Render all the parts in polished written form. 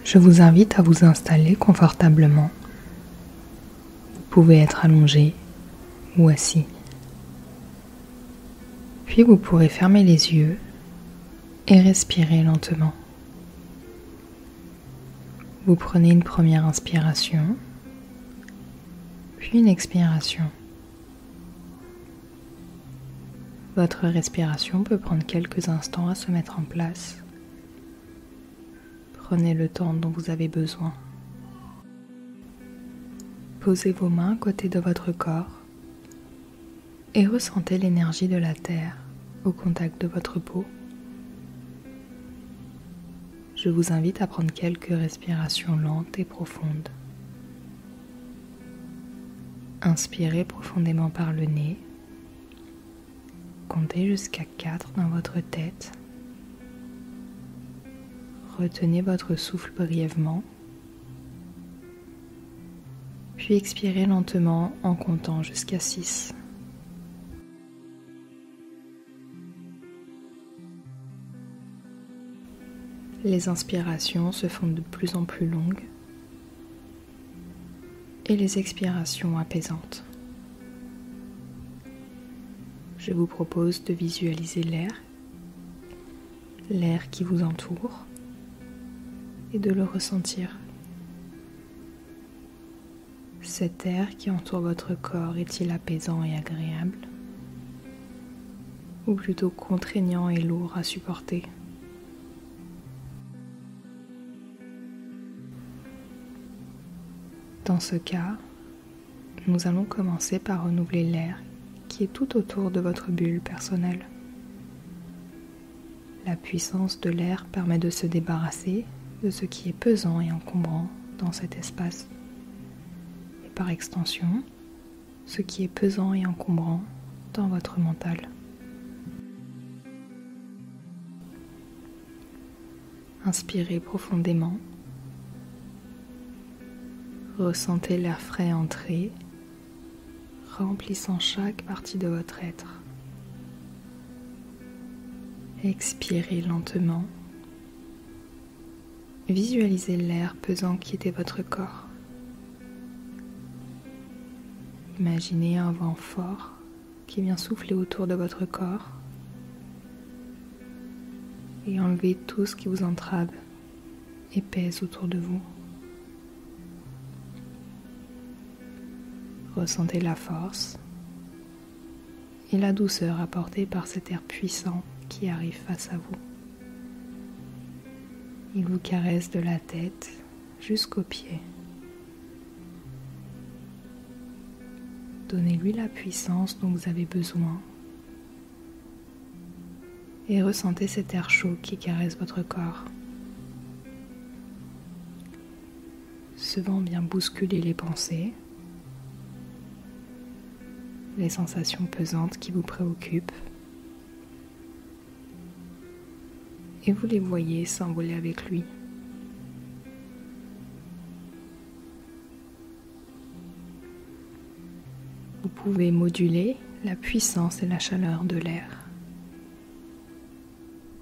Je vous invite à vous installer confortablement. Vous pouvez être allongé ou assis. Puis vous pourrez fermer les yeux et respirer lentement. Vous prenez une première inspiration, puis une expiration. Votre respiration peut prendre quelques instants à se mettre en place. Prenez le temps dont vous avez besoin. Posez vos mains à côté de votre corps et ressentez l'énergie de la terre au contact de votre peau. Je vous invite à prendre quelques respirations lentes et profondes. Inspirez profondément par le nez. Comptez jusqu'à 4 dans votre tête. Retenez votre souffle brièvement. Puis expirez lentement en comptant jusqu'à 6. Les inspirations se font de plus en plus longues et les expirations apaisantes. Je vous propose de visualiser l'air qui vous entoure et de le ressentir. Cet air qui entoure votre corps est-il apaisant et agréable ou plutôt contraignant et lourd à supporter? Dans ce cas, nous allons commencer par renouveler l'air qui est tout autour de votre bulle personnelle. La puissance de l'air permet de se débarrasser de ce qui est pesant et encombrant dans cet espace. Et par extension, ce qui est pesant et encombrant dans votre mental. Inspirez profondément. Ressentez l'air frais entrer, remplissant chaque partie de votre être. Expirez lentement. Visualisez l'air pesant quitter votre corps. Imaginez un vent fort qui vient souffler autour de votre corps et enlevez tout ce qui vous entrave et pèse autour de vous. Ressentez la force et la douceur apportée par cet air puissant qui arrive face à vous. Il vous caresse de la tête jusqu'aux pieds. Donnez-lui la puissance dont vous avez besoin et ressentez cet air chaud qui caresse votre corps. Ce vent vient bousculer les pensées, les sensations pesantes qui vous préoccupent, et vous les voyez s'envoler avec lui. Vous pouvez moduler la puissance et la chaleur de l'air.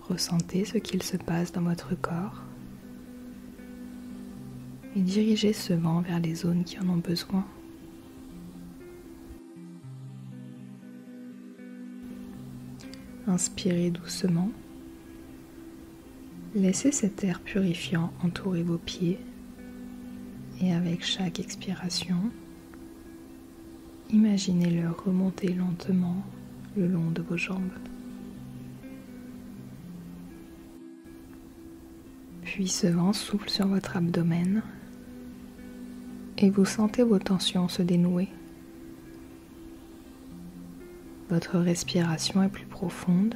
Ressentez ce qu'il se passe dans votre corps et dirigez ce vent vers les zones qui en ont besoin. Inspirez doucement. Laissez cet air purifiant entourer vos pieds et avec chaque expiration, imaginez-le remonter lentement le long de vos jambes. Puis ce vent souffle sur votre abdomen et vous sentez vos tensions se dénouer. Votre respiration est plus profonde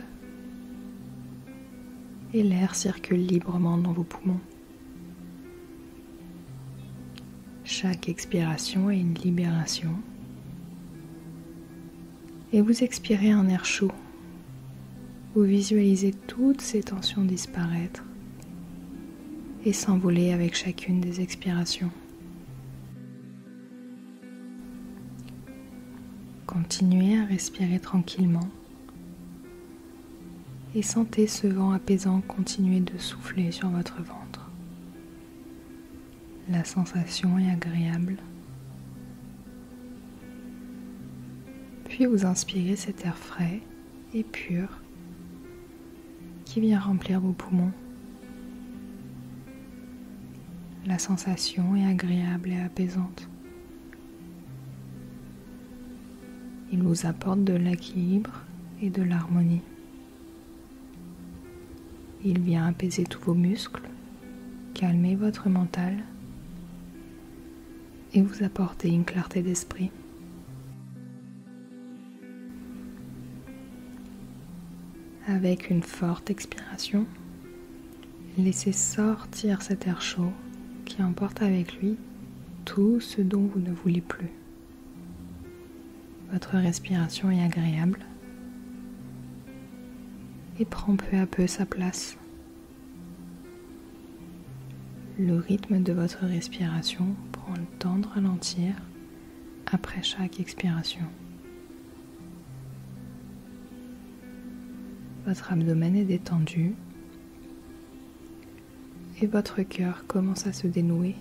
et l'air circule librement dans vos poumons. Chaque expiration est une libération et vous expirez un air chaud. Vous visualisez toutes ces tensions disparaître et s'envoler avec chacune des expirations. Continuez à respirer tranquillement et sentez ce vent apaisant continuer de souffler sur votre ventre. La sensation est agréable. Puis vous inspirez cet air frais et pur qui vient remplir vos poumons. La sensation est agréable et apaisante. Il vous apporte de l'équilibre et de l'harmonie. Il vient apaiser tous vos muscles, calmer votre mental et vous apporter une clarté d'esprit. Avec une forte expiration, laissez sortir cet air chaud qui emporte avec lui tout ce dont vous ne voulez plus. Votre respiration est agréable et prend peu à peu sa place. Le rythme de votre respiration prend le temps de ralentir après chaque expiration. Votre abdomen est détendu et votre cœur commence à se dénouer.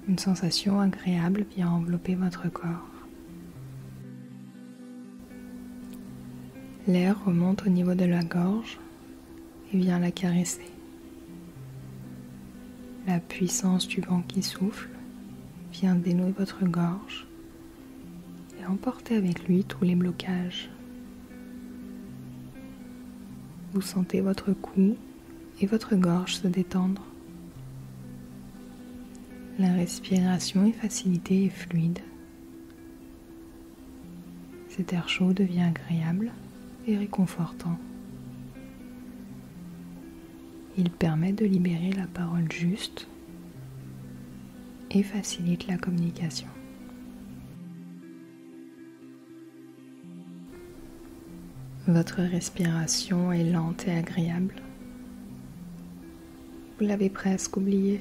Une sensation agréable vient envelopper votre corps. L'air remonte au niveau de la gorge et vient la caresser. La puissance du vent qui souffle vient dénouer votre gorge et emporter avec lui tous les blocages. Vous sentez votre cou et votre gorge se détendre. La respiration est facilitée et fluide. Cet air chaud devient agréable et réconfortant. Il permet de libérer la parole juste et facilite la communication. Votre respiration est lente et agréable. Vous l'avez presque oublié.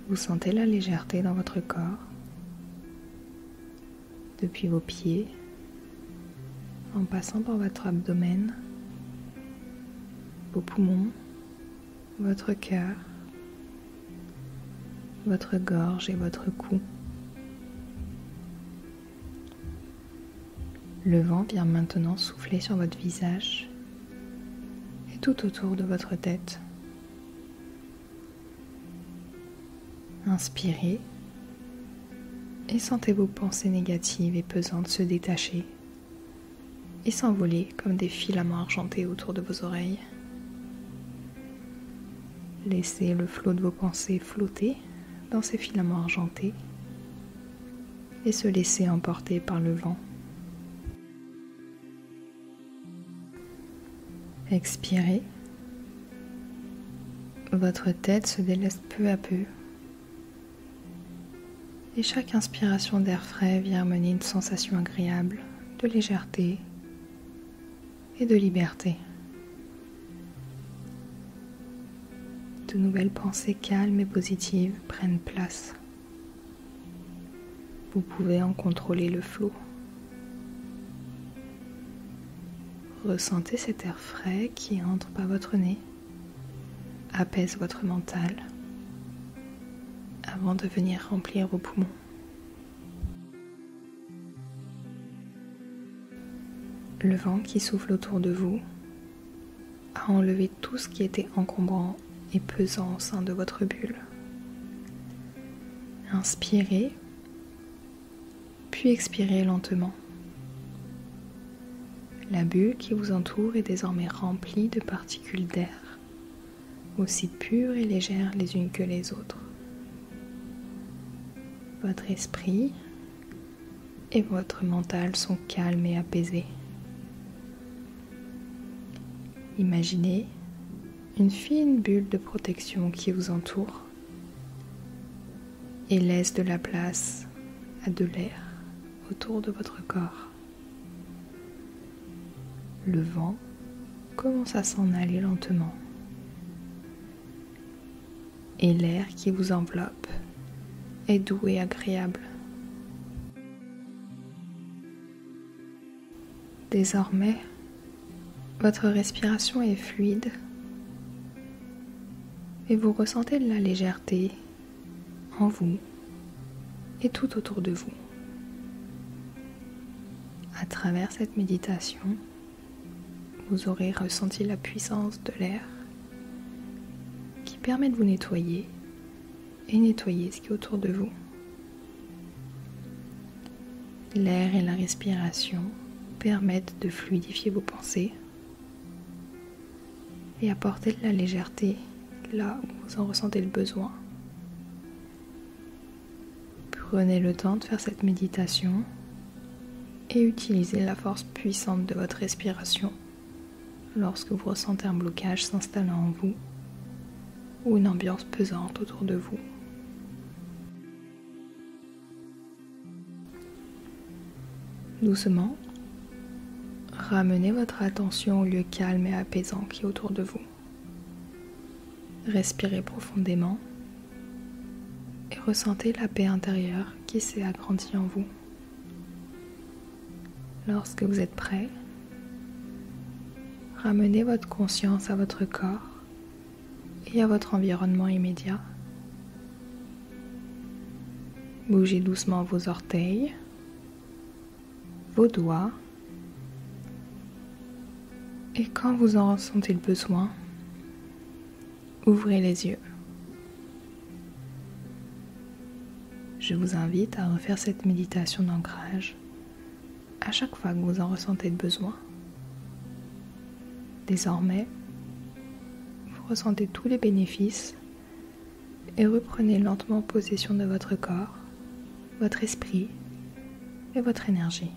Vous sentez la légèreté dans votre corps, depuis vos pieds, en passant par votre abdomen, vos poumons, votre cœur, votre gorge et votre cou. Le vent vient maintenant souffler sur votre visage et tout autour de votre tête. Inspirez et sentez vos pensées négatives et pesantes se détacher et s'envoler comme des filaments argentés autour de vos oreilles. Laissez le flot de vos pensées flotter dans ces filaments argentés et se laisser emporter par le vent. Expirez. Votre tête se délaisse peu à peu et chaque inspiration d'air frais vient amener une sensation agréable de légèreté et de liberté. De nouvelles pensées calmes et positives prennent place. Vous pouvez en contrôler le flot. Ressentez cet air frais qui entre par votre nez, apaise votre mental avant de venir remplir vos poumons. Le vent qui souffle autour de vous a enlevé tout ce qui était encombrant et pesant au sein de votre bulle. Inspirez, puis expirez lentement. La bulle qui vous entoure est désormais remplie de particules d'air, aussi pures et légères les unes que les autres. Votre esprit et votre mental sont calmes et apaisés. Imaginez une fine bulle de protection qui vous entoure et laisse de la place à de l'air autour de votre corps. Le vent commence à s'en aller lentement et l'air qui vous enveloppe est doux et agréable. Désormais, Votre respiration est fluide et vous ressentez de la légèreté en vous et tout autour de vous. À travers cette méditation, vous aurez ressenti la puissance de l'air qui permet de vous nettoyer et nettoyer ce qui est autour de vous. L'air et la respiration permettent de fluidifier vos pensées et apporter de la légèreté là où vous en ressentez le besoin. Prenez le temps de faire cette méditation et utilisez la force puissante de votre respiration lorsque vous ressentez un blocage s'installant en vous ou une ambiance pesante autour de vous. Doucement, ramenez votre attention au lieu calme et apaisant qui est autour de vous. Respirez profondément et ressentez la paix intérieure qui s'est agrandie en vous. Lorsque vous êtes prêt, ramenez votre conscience à votre corps et à votre environnement immédiat. Bougez doucement vos orteils, vos doigts, et quand vous en ressentez le besoin, ouvrez les yeux. Je vous invite à refaire cette méditation d'ancrage à chaque fois que vous en ressentez le besoin. Désormais, vous ressentez tous les bénéfices et reprenez lentement possession de votre corps, votre esprit et votre énergie.